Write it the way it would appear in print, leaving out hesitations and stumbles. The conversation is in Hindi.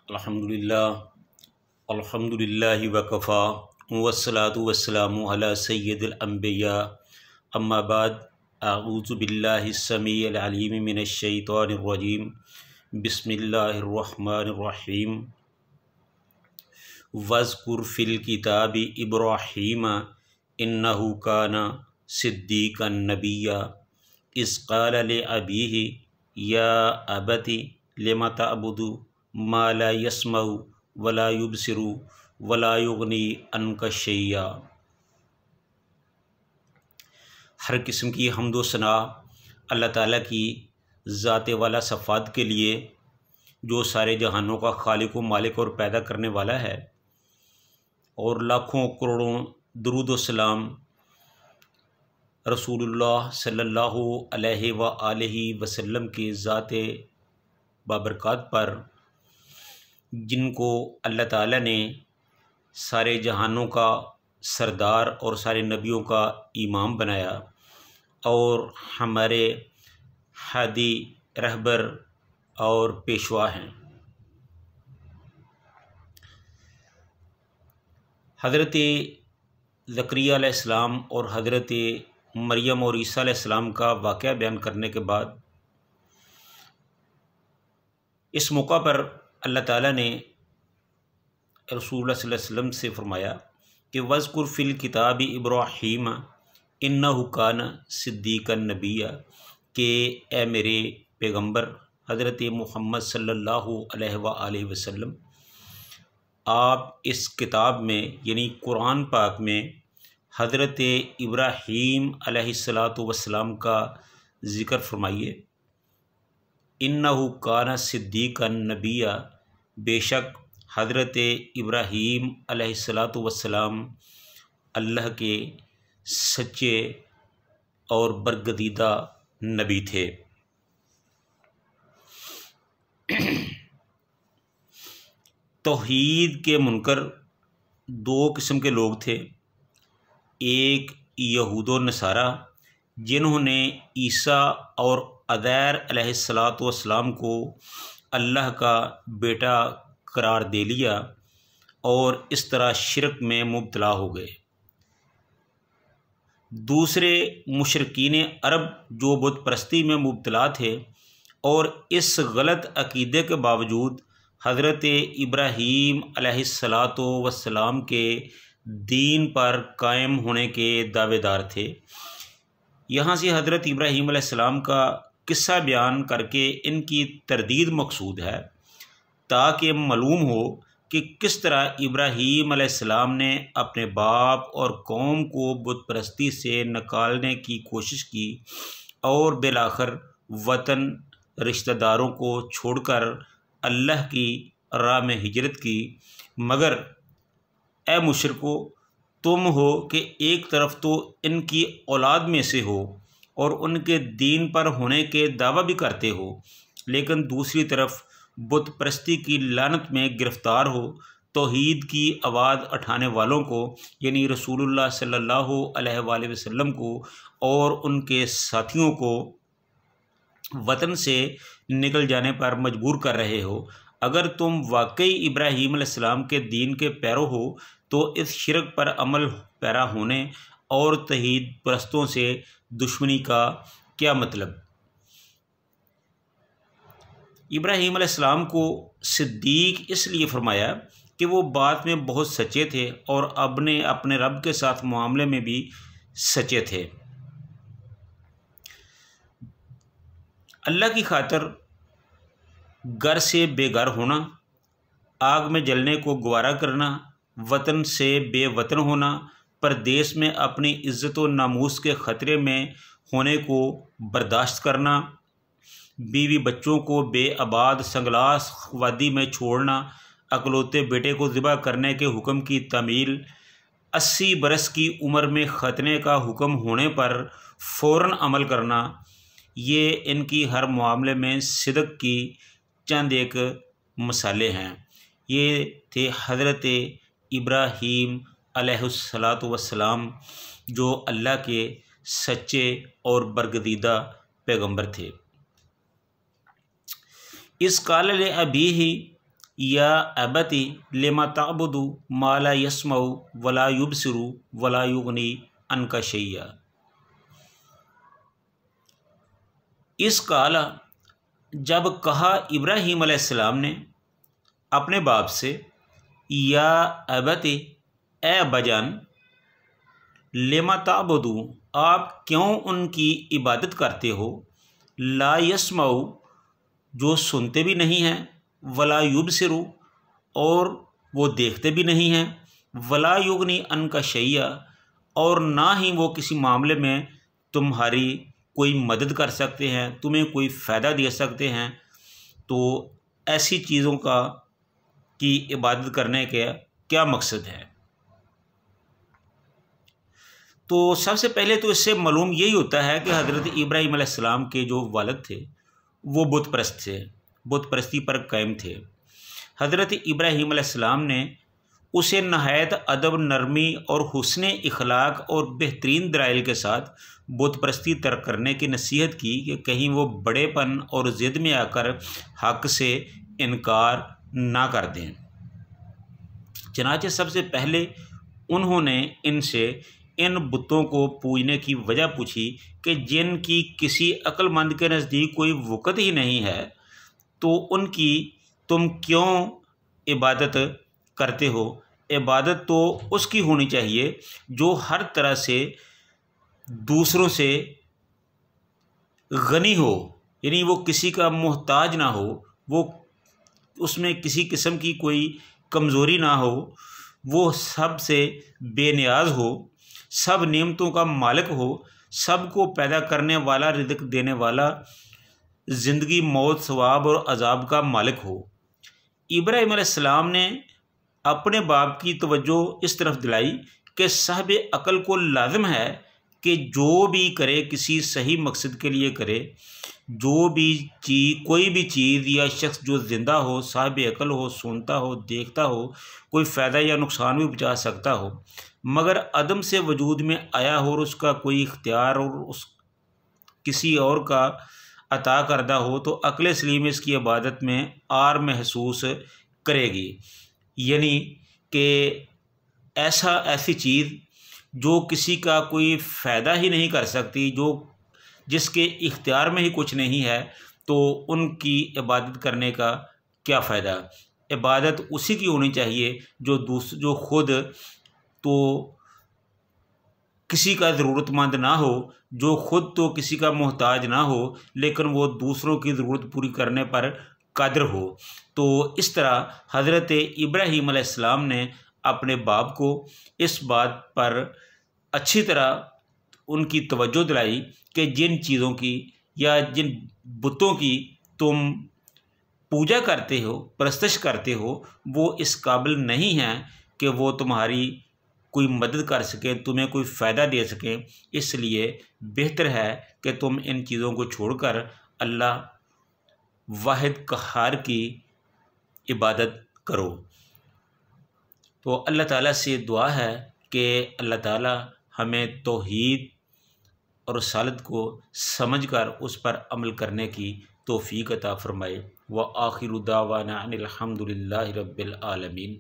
अल्हम्दुलिल्लाह अल्हम्दुलिल्लाहि वकफ़ा वस्सलातु वस्सलामु अला सय्यिदिल अंबिया अम्मा बाद अऊज़ु बिल्लाहिस समीइल अलीम मिनश शैतानिर रजीम बिस्मिल्लाहिर रहमानिर रहीम वज़्कुर फ़िल किताबि इब्राहीम इन्नहु काना सिद्दीक़न नबिय्या इज़ क़ाला लि अबीही या अबती लिमा तअबुदु मा ला यस्मउ वला युबसिरु वला युगनी अन्का शैया। हर किस्म की हम्दो सना अल्लाह ताला की ज़ात वाला सफ़ात के लिए, जो सारे जहानों का खालिक व मालिक और पैदा करने वाला है, और लाखों करोड़ों दुरूद व सलाम रसूलुल्लाह सल्लल्लाहु अलैहि व आलिहि वसल्लम की ज़ात बाबरकत पर, जिनको अल्लाह ताला ने सारे जहानों का सरदार और सारे नबियों का इमाम बनाया और हमारे हादी रहबर और पेशवा हैं। हज़रत ज़करिया अलैहिस्सलाम और हज़रत मरियम और ईसा अलैहिस्सलाम का वाक़या बयान करने के बाद इस मौका पर अल्लाह ताला ने रसूलुल्लाह सल्लल्लाहु अलैहि वसल्लम से फरमाया कि वज़्कुर फ़िल किताबि इब्राहीम इन्नहु काना सिद्दीक़न नबिय्या, के ए मेरे पैगंबर हज़रत मोहम्मद सल्लल्लाहु अलैहि वसल्लम, आप इस किताब में यानी कुरान पाक में हज़रत इब्राहीम अलैहिस्सलातु वस्सलाम का ज़िक्र फरमाइए। इन्नहु काना सिद्दीक़न नबिय्या, बेशक हज़रत इब्राहीम अलैहिस्सलातु वस्सलाम अल्लाह के सच्चे और बरगदीदा नबी थे। तौहीद के मुनकर दो किस्म के लोग थे। एक यहूदो नसारा, जिन्होंने ईसा और अज़ैर अलैहिस्सलातु वस्सलाम को अल्लाह का बेटा करार दे लिया और इस तरह शिरक में मुब्तला हो गए। दूसरे मुशरिकीन अरब, जो बुत परस्ती में मुब्तला थे और इस गलत अकीदे के बावजूद हज़रत इब्राहीम अलैहिस्सलातु वस्सलाम के दीन पर कायम होने के दावेदार थे। यहाँ से हज़रत इब्राहीम अलैहिस्सलाम का किस्सा बयान करके इनकी तरदीद मकसूद है, ताकि मालूम हो कि किस तरह इब्राहीम अलैहिस्सलाम ने अपने बाप और कौम को बुत परस्ती से निकालने की कोशिश की और बिलाखिर वतन रिश्तेदारों को छोड़कर अल्लाह की राह में हिजरत की। मगर ए मुशरिको, तुम हो कि एक तरफ तो इनकी औलाद में से हो और उनके दीन पर होने के दावा भी करते हो, लेकिन दूसरी तरफ बुत परस्ती की लानत में गिरफ़्तार हो। तौहीद की आवाज़ उठाने वालों को यानी रसूलुल्लाह सल्लल्लाहु अलैहि वसल्लम को और उनके साथियों को वतन से निकल जाने पर मजबूर कर रहे हो। अगर तुम वाकई इब्राहीम अलैहिस्सलाम के दीन के पैरो हो तो इस शिरक पर अमल पैरा होने और तौहीद परस्तों से दुश्मनी का क्या मतलब। इब्राहीम अलैहिस्सलाम को सिद्दीक इसलिए फरमाया कि वो बात में बहुत सच्चे थे और अपने रब के साथ मामले में भी सच्चे थे। अल्लाह की खातिर घर से बेघर होना, आग में जलने को गवारा करना, वतन से बेवतन होना, परदेश में अपनी इज़्ज़त व नामूस के ख़तरे में होने को बर्दाश्त करना, बीवी बच्चों को बेआबाद संगलास वादी में छोड़ना, अकलौते बेटे को ज़िबा करने के हुक्म की तामील, 80 बरस की उम्र में ख़तने का हुक्म होने पर फ़ौरन अमल करना, ये इनकी हर मामले में सिदक की चंद एक मिसालें हैं। ये थे हज़रत इब्राहीम अलैहिस्सलातु वस्सलाम, जो अल्लाह के सच्चे और बरगदीदा पैगंबर थे। इस काल अबीही, या अबती लिमा ताबुदु मा ला यस्मउ वला युबसिरु वला युगनी अनका शैया। इस काला जब कहा इब्राहीम अलैहिस्सलाम ने अपने बाप से, या अबती ए अब्बाजान, लिमा ताबुदु, आप क्यों उनकी इबादत करते हो, ला यस्मउ, जो सुनते भी नहीं हैं, वला युबसिरु, और वो देखते भी नहीं हैं, वला युगनी अनका शैया, और ना ही वो किसी मामले में तुम्हारी कोई मदद कर सकते हैं, तुम्हें कोई फ़ायदा दे सकते हैं। तो ऐसी चीज़ों का की इबादत करने का क्या मकसद है? तो सबसे पहले तो इससे मालूम यही होता है कि हज़रत इब्राहीम अलैहिस्सलाम के जो वालिद थे वो बुत परस्त थे, बुत परस्ती पर कायम थे। हज़रत इब्राहीम अलैहिस्सलाम ने उसे नहायत अदब, नरमी और हुस्न इखलाक और बेहतरीन दलाइल के साथ बुत परस्ती तर्क करने की नसीहत की कि कहीं वो बड़ेपन और ज़िद में आकर हक़ से इनकार ना कर दें। चनाचे सबसे पहले उन्होंने इनसे इन बुतों को पूजने की वजह पूछी कि जिनकी किसी अक्लमंद के नज़दीक कोई वक़्त ही नहीं है, तो उनकी तुम क्यों इबादत करते हो? इबादत तो उसकी होनी चाहिए जो हर तरह से दूसरों से गनी हो, यानी वो किसी का मोहताज ना हो, वो उसमें किसी किस्म की कोई कमज़ोरी ना हो, वो सब से बेनियाज हो, सब नेमतों का मालिक हो, सबको पैदा करने वाला, रिज़्क़ देने वाला, ज़िंदगी, मौत, सवाब और अजाब का मालिक हो। इब्राहीम अलैहिस्सलाम ने अपने बाप की तवज्जो इस तरफ दिलाई कि साहिब अक़ल को लाज़िम है कि जो भी करे किसी सही मकसद के लिए करे। जो भी चीज़, कोई भी चीज़ या शख्स जो ज़िंदा हो, साहिब अक़ल हो, सुनता हो, देखता हो, कोई फ़ायदा या नुकसान भी पहुँचा सकता हो, मगर अदम से वजूद में आया हो और उसका कोई इख्तियार और उस किसी और का अता करदा हो, तो अक़ल सलीम इसकी इबादत में आर महसूस करेगी। यानी कि ऐसी चीज़ जो किसी का कोई फ़ायदा ही नहीं कर सकती, जो जिसके इख्तियार में ही कुछ नहीं है, तो उनकी इबादत करने का क्या फ़ायदा? इबादत उसी की होनी चाहिए जो खुद तो किसी का ज़रूरतमंद ना हो, जो खुद तो किसी का मोहताज ना हो, लेकिन वो दूसरों की ज़रूरत पूरी करने पर कादिर हो। तो इस तरह हज़रत इब्राहीम अलैहिस्सलाम ने अपने बाप को इस बात पर अच्छी तरह उनकी तवज्जो दिलाई कि जिन चीज़ों की या जिन बुतों की तुम पूजा करते हो, परस्तश करते हो, वो इस काबिल नहीं हैं कि वो तुम्हारी कोई मदद कर सकें, तुम्हें कोई फ़ायदा दे सकें। इसलिए बेहतर है कि तुम इन चीज़ों को छोड़कर अल्लाह वाहिद क़हार की इबादत करो। तो अल्लाह ताला से दुआ है कि अल्लाह ताला हमें तौहीद और रसालत को समझकर उस पर अमल करने की तौफ़ीक़ अता फ़रमाए। व आखिरु दावाना अनिल हम्दुलिल्लाहि रब्बिल आलमीन।